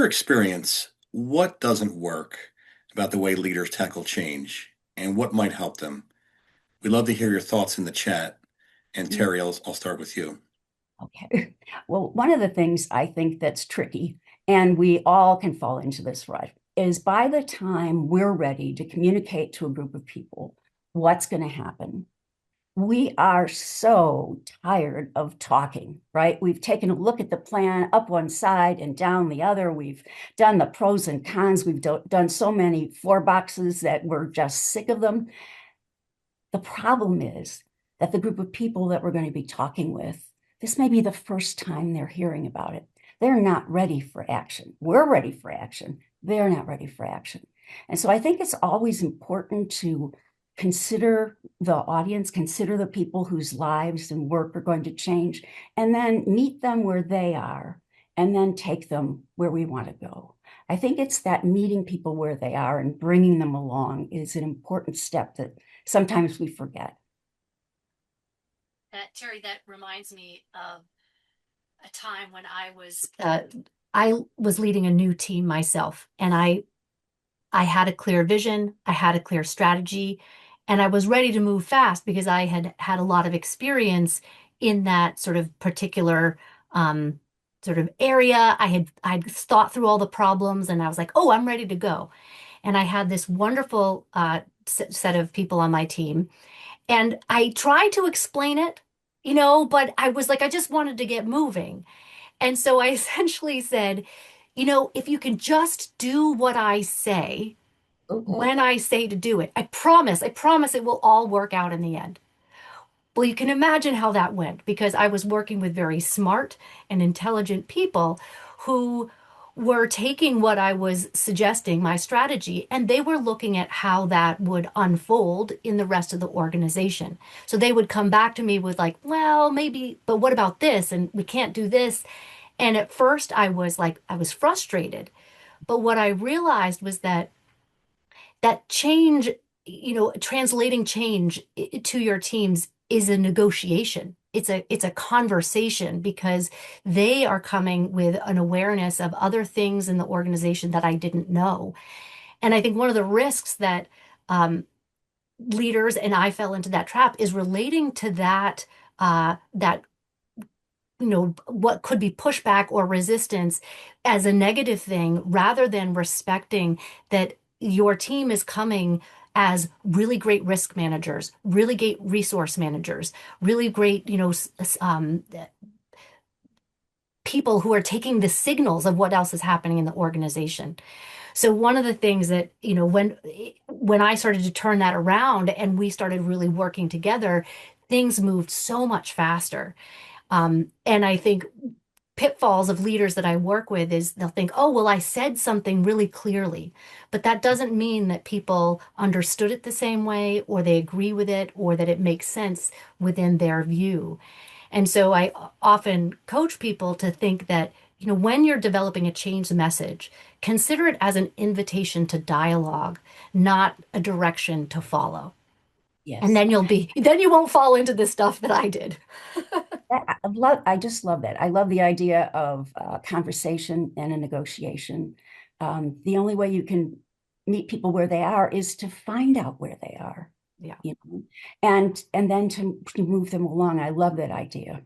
experience, what doesn't work about the way leaders tackle change and what might help them? We'd love to hear your thoughts in the chat. And Mm, Terry, I'll start with you. Okay. Well, one of the things I think that's tricky, and we all can fall into this rut, is by the time we're ready to communicate to a group of people what's going to happen, we are so tired of talking, right? We've taken a look at the plan up one side and down the other. We've done the pros and cons. We've done so many four boxes that we're just sick of them. The problem is that the group of people that we're going to be talking with, this may be the first time they're hearing about it. They're not ready for action. We're ready for action. They're not ready for action. And so I think it's always important to consider the audience, consider the people whose lives and work are going to change, and then meet them where they are, and then take them where we want to go. I think it's that meeting people where they are and bringing them along is an important step that sometimes we forget. Terry, that reminds me of a time when I was leading a new team myself, and I had a clear vision, I had a clear strategy, and I was ready to move fast because I had had a lot of experience in that sort of particular sort of area. I'd thought through all the problems, and I was like, oh, I'm ready to go. And I had this wonderful set of people on my team. And I tried to explain it, but I was like, I just wanted to get moving. And so I essentially said, if you can just do what I say Mhm. when I say to do it, I promise it will all work out in the end. Well, you can imagine how that went because I was working with very smart and intelligent people who were taking what I was suggesting, my strategy, and they were looking at how that would unfold in the rest of the organization. So they would come back to me with, like, well, maybe, but what about this? And we can't do this. And at first, I was frustrated. But what I realized was that change, translating change to your teams is a negotiation. It's a conversation because they are coming with an awareness of other things in the organization that I didn't know. And I think one of the risks that leaders, and I fell into that trap, is relating to that what could be pushback or resistance as a negative thing rather than respecting that your team is coming as really great risk managers, really great resource managers, really great, people who are taking the signals of what else is happening in the organization. So one of the things that, when I started to turn that around and we started really working together, things moved so much faster. And I think pitfalls of leaders that I work with is they'll think, oh, well, I said something really clearly, but that doesn't mean that people understood it the same way or they agree with it or that it makes sense within their view. And so I often coach people to think that, when you're developing a change message, consider it as an invitation to dialogue, not a direction to follow. And Yes. then you won't fall into the stuff that I did. I just love that. I love the idea of conversation and a negotiation. The only way you can meet people where they are is to find out where they are, Yeah. you know, and then to move them along. I love that idea.